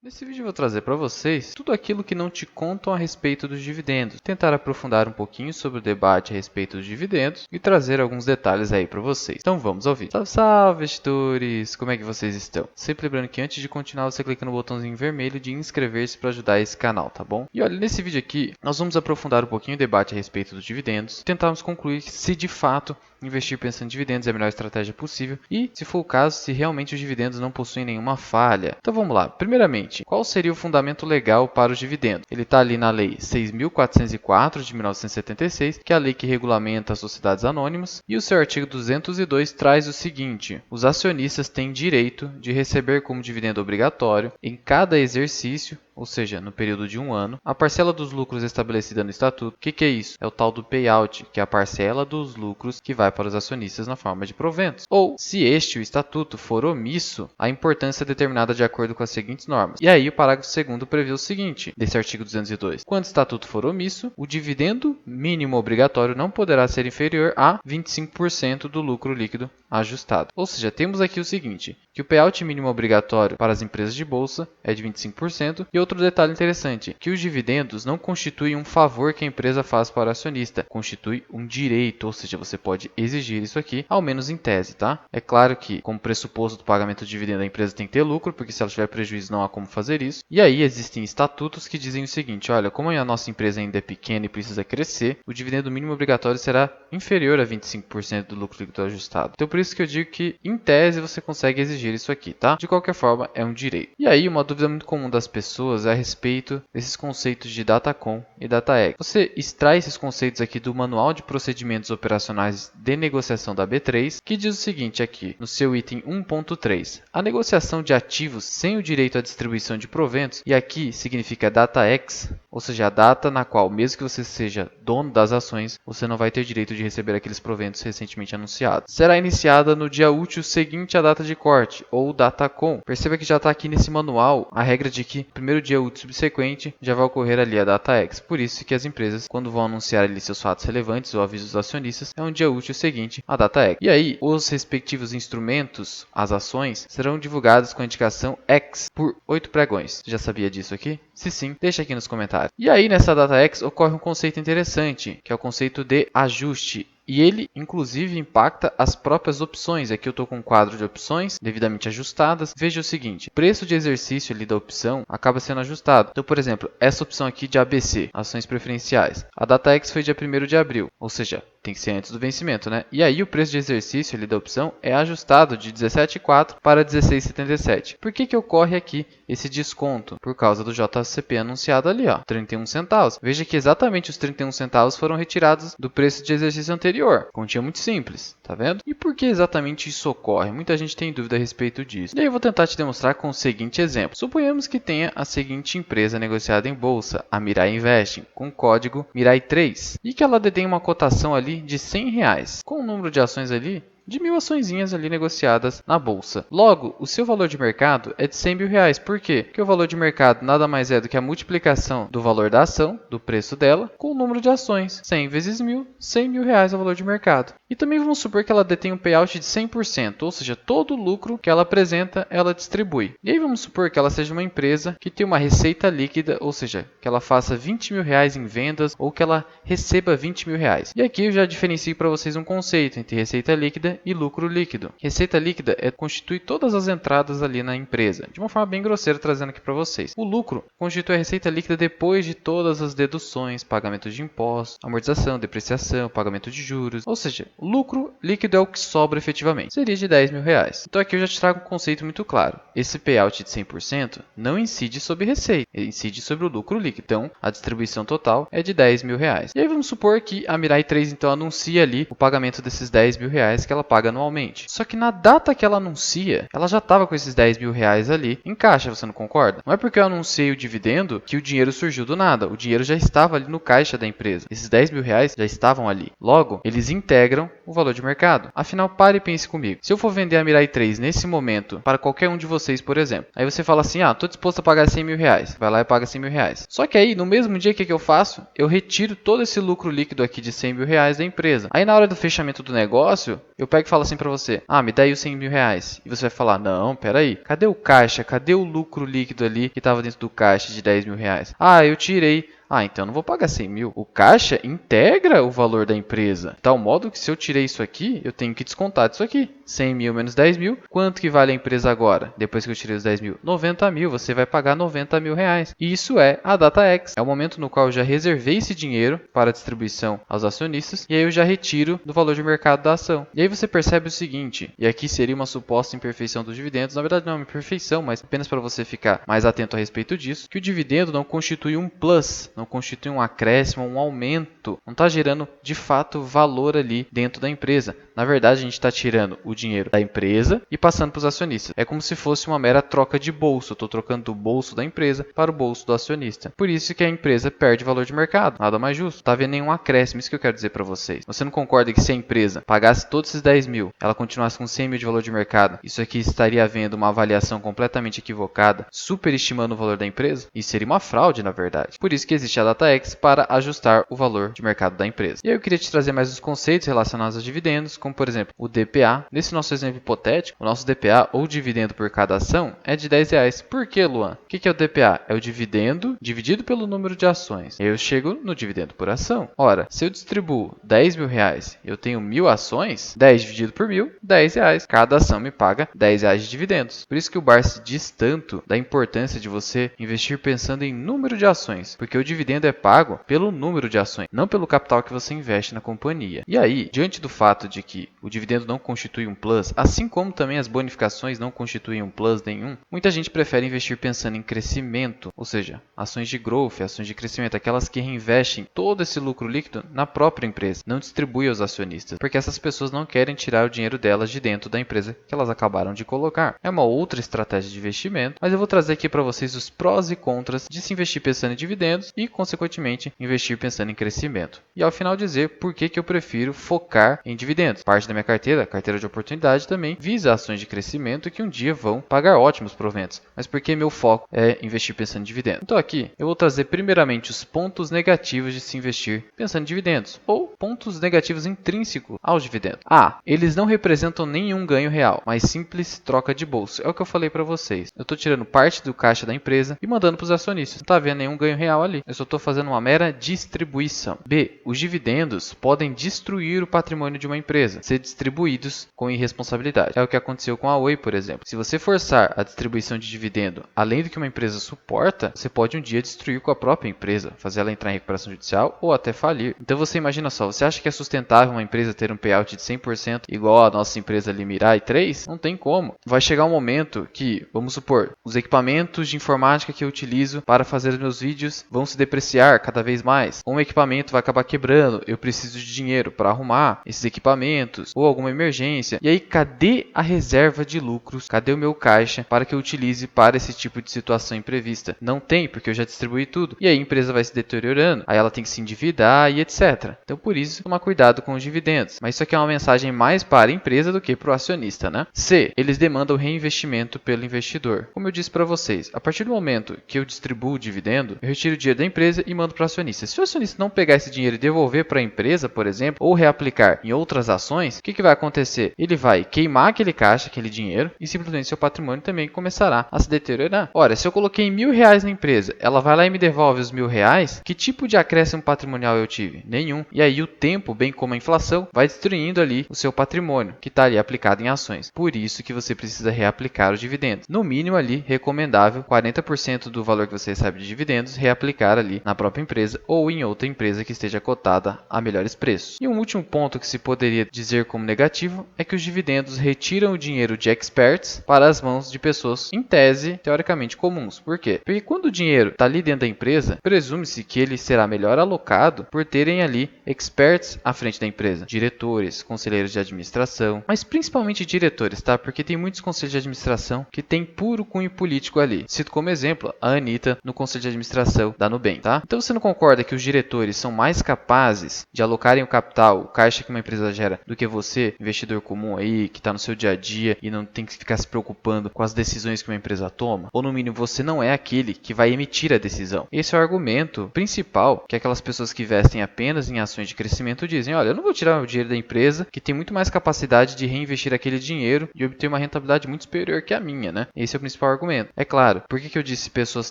Nesse vídeo eu vou trazer para vocês tudo aquilo que não te contam a respeito dos dividendos, tentar aprofundar um pouquinho sobre o debate a respeito dos dividendos e trazer alguns detalhes aí para vocês. Então vamos ao vídeo. Salve, salve, investidores! Como é que vocês estão? Sempre lembrando que antes de continuar você clica no botãozinho vermelho de inscrever-se para ajudar esse canal, tá bom? E olha, nesse vídeo aqui nós vamos aprofundar um pouquinho o debate a respeito dos dividendos e tentarmos concluir se de fato investir pensando em dividendos é a melhor estratégia possível e, se for o caso, se realmente os dividendos não possuem nenhuma falha. Então vamos lá. Primeiramente, qual seria o fundamento legal para os dividendos? Ele está ali na Lei 6.404 de 1976, que é a lei que regulamenta as sociedades anônimas, e o seu artigo 202 traz o seguinte: os acionistas têm direito de receber como dividendo obrigatório em cada exercício, ou seja, no período de um ano, a parcela dos lucros estabelecida no estatuto. O que é isso? É o tal do payout, que é a parcela dos lucros que vai para os acionistas na forma de proventos. Ou, se este, o estatuto, for omisso, a importância é determinada de acordo com as seguintes normas. E aí o parágrafo 2º prevê o seguinte, desse artigo 202. Quando o estatuto for omisso, o dividendo mínimo obrigatório não poderá ser inferior a 25% do lucro líquido ajustado. Ou seja, temos aqui o seguinte, que o payout mínimo obrigatório para as empresas de bolsa é de 25%. E outro detalhe interessante, que os dividendos não constituem um favor que a empresa faz para o acionista, constitui um direito, ou seja, você pode exigir isso aqui, ao menos em tese, tá? É claro que, como pressuposto do pagamento de dividendo, a empresa tem que ter lucro, porque se ela tiver prejuízo não há como fazer isso. E aí existem estatutos que dizem o seguinte, olha, como a nossa empresa ainda é pequena e precisa crescer, o dividendo mínimo obrigatório será inferior a 25% do lucro líquido ajustado. Então por isso que eu digo que, em tese, você consegue exigir isso aqui, tá? De qualquer forma, é um direito. E aí, uma dúvida muito comum das pessoas é a respeito desses conceitos de DataCom e DataEx. Você extrai esses conceitos aqui do Manual de Procedimentos Operacionais de Negociação da B3, que diz o seguinte aqui, no seu item 1.3. A negociação de ativos sem o direito à distribuição de proventos, e aqui significa DataEx, ou seja, a data na qual, mesmo que você seja dono das ações, você não vai ter direito de receber aqueles proventos recentemente anunciados. Será iniciada no dia útil seguinte à data de corte, ou DataCom. Perceba que já está aqui nesse manual a regra de que primeiro dia útil subsequente já vai ocorrer ali a DataEx. Por isso que as empresas, quando vão anunciar ali seus fatos relevantes ou avisos dos acionistas, é um dia útil seguinte à DataEx. E aí, os respectivos instrumentos, as ações, serão divulgados com a indicação X por 8 pregões. Você já sabia disso aqui? Se sim, deixa aqui nos comentários. E aí, nessa DataEx, ocorre um conceito interessante, que é o conceito de ajuste. E ele, inclusive, impacta as próprias opções. Aqui eu estou com um quadro de opções devidamente ajustadas. Veja o seguinte, o preço de exercício ali da opção acaba sendo ajustado. Então, por exemplo, essa opção aqui de ABC, ações preferenciais. A DataEx foi dia 1º de abril, ou seja, tem que ser antes do vencimento, né? E aí o preço de exercício ali da opção é ajustado de 17,4 para 16,77. Por que ocorre aqui esse desconto? Por causa do JCP anunciado ali, ó, 31 centavos. Veja que exatamente os 31 centavos foram retirados do preço de exercício anterior. Continha muito simples, tá vendo? E por que exatamente isso ocorre? Muita gente tem dúvida a respeito disso. E aí eu vou tentar te demonstrar com o seguinte exemplo. Suponhamos que tenha a seguinte empresa negociada em bolsa, a Mirai Investing, com o código Mirai3, e que ela detém uma cotação ali de R$100, com o número de ações ali de 1.000 açõezinhas ali negociadas na bolsa. Logo, o seu valor de mercado é de R$100.000. Por quê? Porque o valor de mercado nada mais é do que a multiplicação do valor da ação, do preço dela, com o número de ações. 100 vezes 1.000, R$100.000 é o valor de mercado. E também vamos supor que ela detém um payout de 100%, ou seja, todo o lucro que ela apresenta, ela distribui. E aí vamos supor que ela seja uma empresa que tem uma receita líquida, ou seja, que ela faça R$20.000 em vendas ou que ela receba R$20.000. E aqui eu já diferencio para vocês um conceito entre receita líquida e lucro líquido. Receita líquida constitui todas as entradas ali na empresa, de uma forma bem grosseira, trazendo aqui para vocês. O lucro constitui a receita líquida depois de todas as deduções, pagamento de impostos, amortização, depreciação, pagamento de juros, ou seja, o lucro líquido é o que sobra efetivamente. Seria de R$10.000. Então aqui eu já te trago um conceito muito claro. Esse payout de 100% não incide sobre receita, ele incide sobre o lucro líquido. Então a distribuição total é de R$10.000. E aí vamos supor que a Mirai 3 então anuncia ali o pagamento desses R$10.000 que ela paga anualmente. Só que na data que ela anuncia, ela já estava com esses R$10.000 ali em caixa, você não concorda? Não é porque eu anunciei o dividendo que o dinheiro surgiu do nada. O dinheiro já estava ali no caixa da empresa. Esses R$10.000 já estavam ali. Logo, eles integram o valor de mercado. Afinal, pare e pense comigo. Se eu for vender a Mirai 3 nesse momento para qualquer um de vocês, por exemplo, aí você fala assim, tô disposto a pagar 100 mil reais. Vai lá e paga 100 mil reais. Só que aí, no mesmo dia, o que eu faço? Eu retiro todo esse lucro líquido aqui de 100 mil reais da empresa. Aí na hora do fechamento do negócio, eu pego e falo assim para você, me dá aí os 100 mil reais. E você vai falar, não, peraí, cadê o caixa? Cadê o lucro líquido ali que estava dentro do caixa de 10 mil reais? Eu tirei. Então não vou pagar 100 mil. O caixa integra o valor da empresa. De tal modo que se eu tirei isso aqui, eu tenho que descontar disso aqui. 100 mil menos 10 mil. Quanto que vale a empresa agora? Depois que eu tirei os 10 mil? 90 mil. Você vai pagar 90 mil reais. E isso é a DataX. É o momento no qual eu já reservei esse dinheiro para distribuição aos acionistas. E aí eu já retiro do valor de mercado da ação. E aí você percebe o seguinte. E aqui seria uma suposta imperfeição dos dividendos. Na verdade não é uma imperfeição, mas apenas para você ficar mais atento a respeito disso. Que o dividendo não constitui um plus. Não constitui um acréscimo, um aumento, não está gerando de fato valor ali dentro da empresa. Na verdade, a gente está tirando o dinheiro da empresa e passando para os acionistas. É como se fosse uma mera troca de bolso. Eu estou trocando do bolso da empresa para o bolso do acionista. Por isso que a empresa perde valor de mercado. Nada mais justo. Não está havendo nenhum acréscimo. Isso que eu quero dizer para vocês. Você não concorda que se a empresa pagasse todos esses 10 mil, ela continuasse com 100 mil de valor de mercado, isso aqui estaria havendo uma avaliação completamente equivocada, superestimando o valor da empresa? Isso seria uma fraude, na verdade. Por isso que existe a DataX para ajustar o valor de mercado da empresa. E aí eu queria te trazer mais os conceitos relacionados a dividendos, como por exemplo o DPA. Nesse nosso exemplo hipotético, o nosso DPA ou dividendo por cada ação é de 10 reais. Por que, Luan? O que é o DPA? É o dividendo dividido pelo número de ações. E aí eu chego no dividendo por ação. Ora, se eu distribuo 10 mil reais e eu tenho 1000 ações, 10 dividido por 1000, 10 reais. Cada ação me paga 10 reais de dividendos. Por isso que o Barsi diz tanto da importância de você investir pensando em número de ações, porque o dividendo é pago pelo número de ações, não pelo capital que você investe na companhia. E aí, diante do fato de que o dividendo não constitui um plus, assim como também as bonificações não constituem um plus nenhum, muita gente prefere investir pensando em crescimento, ou seja, ações de growth, ações de crescimento, aquelas que reinvestem todo esse lucro líquido na própria empresa, não distribui aos acionistas, porque essas pessoas não querem tirar o dinheiro delas de dentro da empresa que elas acabaram de colocar. É uma outra estratégia de investimento, mas eu vou trazer aqui para vocês os prós e contras de se investir pensando em dividendos e, consequentemente, investir pensando em crescimento. E ao final dizer por que eu prefiro focar em dividendos. Parte da minha carteira, carteira de oportunidade, também visa ações de crescimento que um dia vão pagar ótimos proventos, mas porque meu foco é investir pensando em dividendos. Então aqui eu vou trazer primeiramente os pontos negativos de se investir pensando em dividendos, ou pontos negativos intrínsecos aos dividendos. Eles não representam nenhum ganho real, mas simples troca de bolso. É o que eu falei para vocês. Eu estou tirando parte do caixa da empresa e mandando para os acionistas. Não está havendo nenhum ganho real ali. Eu só estou fazendo uma mera distribuição. B. Os dividendos podem destruir o patrimônio de uma empresa, ser distribuídos com irresponsabilidade. É o que aconteceu com a Oi, por exemplo. Se você forçar a distribuição de dividendo além do que uma empresa suporta, você pode um dia destruir com a própria empresa, fazer ela entrar em recuperação judicial ou até falir. Então você imagina só, você acha que é sustentável uma empresa ter um payout de 100% igual a nossa empresa ali Mirai 3? Não tem como. Vai chegar um momento que, vamos supor, os equipamentos de informática que eu utilizo para fazer os meus vídeos vão se depreciar cada vez mais. Um equipamento vai acabar quebrando, eu preciso de dinheiro para arrumar esses equipamentos ou alguma emergência. E aí, cadê a reserva de lucros? Cadê o meu caixa para que eu utilize para esse tipo de situação imprevista? Não tem, porque eu já distribuí tudo. E aí a empresa vai se deteriorando, aí ela tem que se endividar e etc. Então, por isso, tomar cuidado com os dividendos. Mas isso aqui é uma mensagem mais para a empresa do que para o acionista, né? C. Eles demandam reinvestimento pelo investidor. Como eu disse para vocês, a partir do momento que eu distribuo o dividendo, eu retiro o dinheiro da empresa e mando para o acionista. Se o acionista não pegar esse dinheiro e devolver para a empresa, por exemplo, ou reaplicar em outras ações, o que vai acontecer? Ele vai queimar aquele caixa, aquele dinheiro, e simplesmente seu patrimônio também começará a se deteriorar. Ora, se eu coloquei R$1.000 na empresa, ela vai lá e me devolve os R$1.000, que tipo de acréscimo patrimonial eu tive? Nenhum. E aí o tempo, bem como a inflação, vai destruindo ali o seu patrimônio, que está ali aplicado em ações. Por isso que você precisa reaplicar os dividendos. No mínimo ali, recomendável, 40% do valor que você recebe de dividendos, reaplicar ali na própria empresa ou em outra empresa que esteja cotada a melhores preços. E um último ponto que se poderia dizer como negativo é que os dividendos retiram o dinheiro de experts para as mãos de pessoas, em tese, teoricamente comuns. Por quê? Porque quando o dinheiro está ali dentro da empresa, presume-se que ele será melhor alocado por terem ali experts à frente da empresa, diretores, conselheiros de administração, mas principalmente diretores, tá? Porque tem muitos conselhos de administração que tem puro cunho político ali. Cito como exemplo a Anitta no conselho de administração da Nubank. bem, tá? Então você não concorda que os diretores são mais capazes de alocarem o capital, o caixa que uma empresa gera, do que você, investidor comum aí, que está no seu dia a dia e não tem que ficar se preocupando com as decisões que uma empresa toma? Ou no mínimo você não é aquele que vai emitir a decisão? Esse é o argumento principal que aquelas pessoas que investem apenas em ações de crescimento dizem: olha, eu não vou tirar o dinheiro da empresa que tem muito mais capacidade de reinvestir aquele dinheiro e obter uma rentabilidade muito superior que a minha, né? Esse é o principal argumento. É claro, por que eu disse pessoas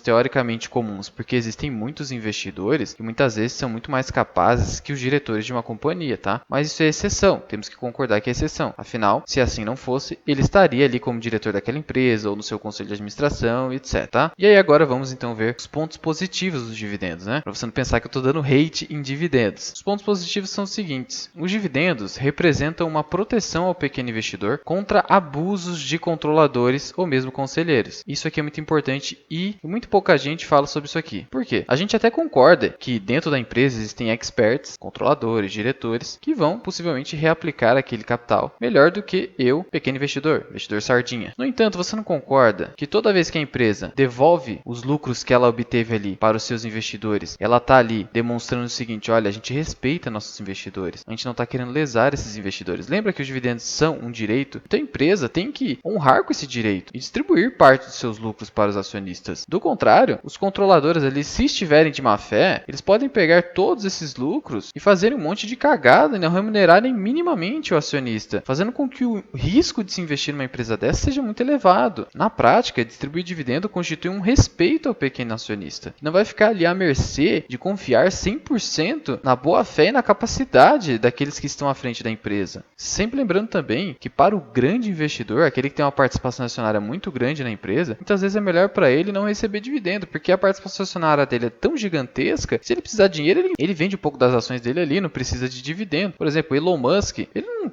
teoricamente comuns? Porque existem muitos investidores que muitas vezes são muito mais capazes que os diretores de uma companhia, tá? Mas isso é exceção, temos que concordar que é exceção. Afinal, se assim não fosse, ele estaria ali como diretor daquela empresa ou no seu conselho de administração, etc, tá? E aí agora vamos então ver os pontos positivos dos dividendos, né? Para você não pensar que eu estou dando hate em dividendos. Os pontos positivos são os seguintes: os dividendos representam uma proteção ao pequeno investidor contra abusos de controladores ou mesmo conselheiros. Isso aqui é muito importante e muito pouca gente fala sobre isso aqui. Por quê? A gente até concorda que dentro da empresa existem experts, controladores, diretores, que vão possivelmente reaplicar aquele capital melhor do que eu, pequeno investidor, investidor sardinha. No entanto, você não concorda que toda vez que a empresa devolve os lucros que ela obteve ali para os seus investidores, ela está ali demonstrando o seguinte: olha, a gente respeita nossos investidores, a gente não está querendo lesar esses investidores. Lembra que os dividendos são um direito? Então a empresa tem que honrar com esse direito e distribuir parte dos seus lucros para os acionistas. Do contrário, os controladores ali, se estiverem de má fé, eles podem pegar todos esses lucros e fazerem um monte de cagada e não remunerarem minimamente o acionista, fazendo com que o risco de se investir numa empresa dessa seja muito elevado. Na prática, distribuir dividendo constitui um respeito ao pequeno acionista. Não vai ficar ali à mercê de confiar 100% na boa fé e na capacidade daqueles que estão à frente da empresa. Sempre lembrando também que para o grande investidor, aquele que tem uma participação acionária muito grande na empresa, muitas vezes é melhor para ele não receber dividendo, porque a participação acionária dele é tão gigantesca, se ele precisar de dinheiro, ele vende um pouco das ações dele ali, não precisa de dividendo. Por exemplo, Elon Musk,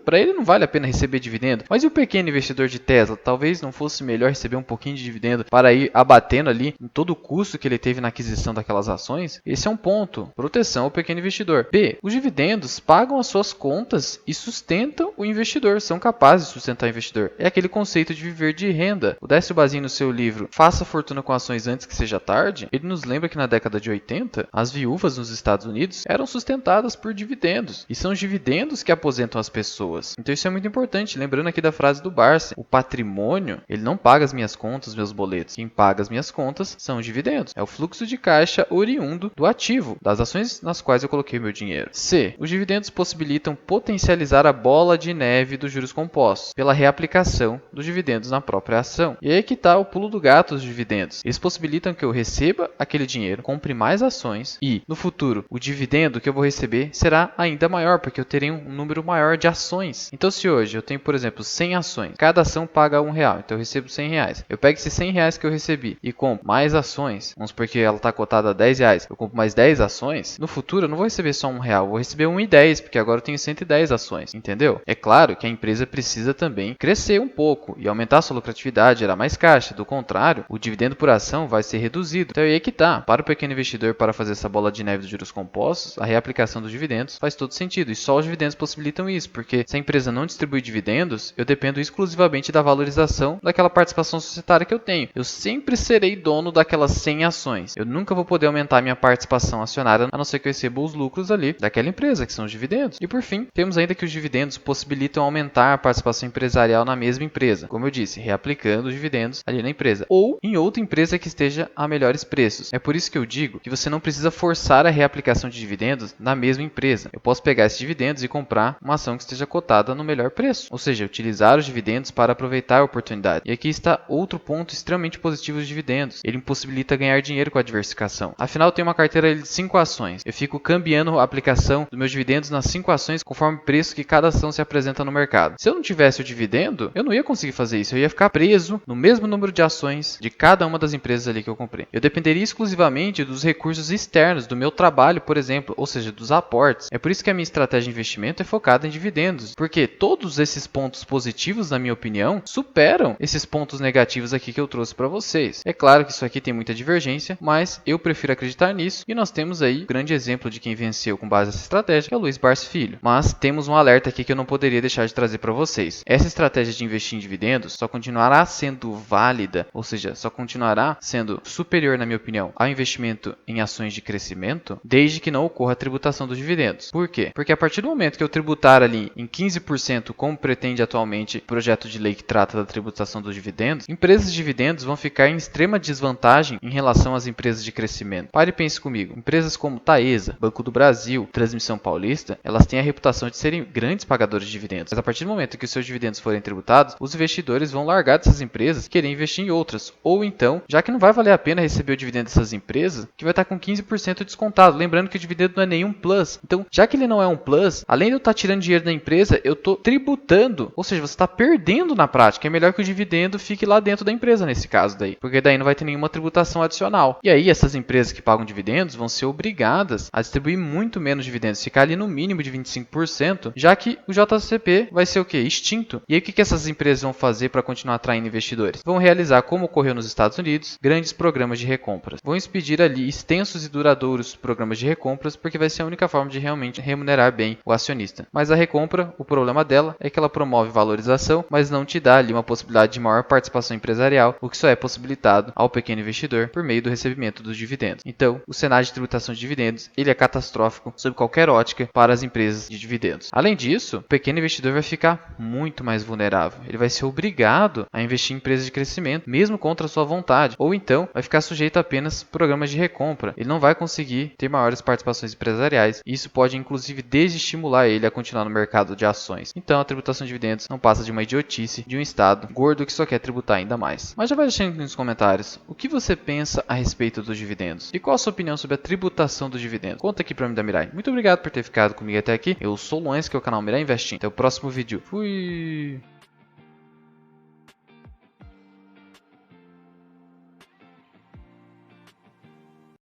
para ele não vale a pena receber dividendo. Mas e o pequeno investidor de Tesla? Talvez não fosse melhor receber um pouquinho de dividendo para ir abatendo ali em todo o custo que ele teve na aquisição daquelas ações? Esse é um ponto. Proteção ao pequeno investidor. B. Os dividendos pagam as suas contas e sustentam o investidor. São capazes de sustentar o investidor. É aquele conceito de viver de renda. O Décio Bazin, no seu livro Faça Fortuna com Ações Antes que Seja Tarde, ele nos lembra que na década de 80, as viúvas nos Estados Unidos eram sustentadas por dividendos. E são os dividendos que aposentam as pessoas. Então isso é muito importante. Lembrando aqui da frase do Barsi: o patrimônio, ele não paga as minhas contas, meus boletos. Quem paga as minhas contas são os dividendos. É o fluxo de caixa oriundo do ativo, das ações nas quais eu coloquei meu dinheiro. C. Os dividendos possibilitam potencializar a bola de neve dos juros compostos pela reaplicação dos dividendos na própria ação. E aí que está o pulo do gato dos dividendos. Eles possibilitam que eu receba aquele dinheiro, compre mais ações e, no futuro, o dividendo que eu vou receber será ainda maior, porque eu terei um número maior de ações. Então, se hoje eu tenho, por exemplo, 100 ações, cada ação paga R$1, então eu recebo R$100. Eu pego esses R$100 que eu recebi e compro mais ações, vamos supor que ela está cotada a R$10, eu compro mais 10 ações, no futuro eu não vou receber só R$1, eu vou receber R$1,10, porque agora eu tenho 110 ações, entendeu? É claro que a empresa precisa também crescer um pouco e aumentar a sua lucratividade, gerar mais caixa, do contrário, o dividendo por ação vai ser reduzido. Então aí que tá, para o pequeno investidor, para fazer essa bola de neve dos juros compostos, a reaplicação dos dividendos faz todo sentido, e só os dividendos possibilitam isso, porque se a empresa não distribui dividendos, eu dependo exclusivamente da valorização daquela participação societária que eu tenho. Eu sempre serei dono daquelas 100 ações. Eu nunca vou poder aumentar minha participação acionária, a não ser que eu receba os lucros ali daquela empresa, que são os dividendos. E por fim, temos ainda que os dividendos possibilitam aumentar a participação empresarial na mesma empresa. Como eu disse, reaplicando os dividendos ali na empresa. Ou em outra empresa que esteja a melhores preços. É por isso que eu digo que você não precisa forçar a reaplicação de dividendos na mesma empresa. Eu posso pegar esses dividendos e comprar uma ação que esteja cotada no melhor preço. Ou seja, utilizar os dividendos para aproveitar a oportunidade. E aqui está outro ponto extremamente positivo dos dividendos. Ele impossibilita ganhar dinheiro com a diversificação. Afinal, eu tenho uma carteira de 5 ações. Eu fico cambiando a aplicação dos meus dividendos nas 5 ações conforme o preço que cada ação se apresenta no mercado. Se eu não tivesse o dividendo, eu não ia conseguir fazer isso. Eu ia ficar preso no mesmo número de ações de cada uma das empresas ali que eu comprei. Eu dependeria exclusivamente dos recursos externos, do meu trabalho, por exemplo, ou seja, dos aportes. É por isso que a minha estratégia de investimento é focada em dividendos, porque todos esses pontos positivos, na minha opinião, superam esses pontos negativos aqui que eu trouxe para vocês. É claro que isso aqui tem muita divergência, mas eu prefiro acreditar nisso, e nós temos aí um grande exemplo de quem venceu com base nessa estratégia, que é o Luiz Barsi Filho. Mas temos um alerta aqui que eu não poderia deixar de trazer para vocês. Essa estratégia de investir em dividendos só continuará sendo válida, ou seja, só continuará sendo superior, na minha opinião, ao investimento investimento em ações de crescimento, desde que não ocorra a tributação dos dividendos. Por quê? Porque a partir do momento que eu tributar ali em 15%, como pretende atualmente o projeto de lei que trata da tributação dos dividendos, empresas de dividendos vão ficar em extrema desvantagem em relação às empresas de crescimento. Pare e pense comigo. Empresas como Taesa, Banco do Brasil, Transmissão Paulista, elas têm a reputação de serem grandes pagadores de dividendos. Mas a partir do momento que os seus dividendos forem tributados, os investidores vão largar dessas empresas e querer investir em outras. Ou então, já que não vai valer a pena receber o dividendo dessas empresas, que vai estar com 15% descontado. Lembrando que o dividendo não é nenhum plus. Então, já que ele não é um plus, além de eu estar tirando dinheiro da empresa, eu estou tributando. Ou seja, você está perdendo na prática. É melhor que o dividendo fique lá dentro da empresa nesse caso daí. Porque daí não vai ter nenhuma tributação adicional. E aí, essas empresas que pagam dividendos vão ser obrigadas a distribuir muito menos dividendos. Ficar ali no mínimo de 25%, já que o JCP vai ser o quê? Extinto. E aí, o que essas empresas vão fazer para continuar atraindo investidores? Vão realizar, como ocorreu nos Estados Unidos, grandes programas de recompras. Vão expedir ali extensos e duradouros programas de recompras, porque vai ser a única forma de realmente remunerar bem o acionista. Mas a recompra, o problema dela é que ela promove valorização, mas não te dá ali uma possibilidade de maior participação empresarial, o que só é possibilitado ao pequeno investidor por meio do recebimento dos dividendos. Então, o cenário de tributação de dividendos ele é catastrófico sob qualquer ótica para as empresas de dividendos. Além disso, o pequeno investidor vai ficar muito mais vulnerável. Ele vai ser obrigado a investir em empresas de crescimento, mesmo contra a sua vontade, ou então vai ficar sujeito a apenas programas de recompra. Ele não vai conseguir ter maiores participações empresariais, e isso pode inclusive desestimular ele a continuar no mercado de ações. Então, a tributação de dividendos não passa de uma idiotice de um estado gordo que só quer tributar ainda mais. Mas já vai deixando aqui nos comentários o que você pensa a respeito dos dividendos e qual a sua opinião sobre a tributação dos dividendos. Conta aqui pra mim da Mirai. Muito obrigado por ter ficado comigo até aqui. Eu sou o Luan, que é o canal Mirai Investing. Até o próximo vídeo. Fui!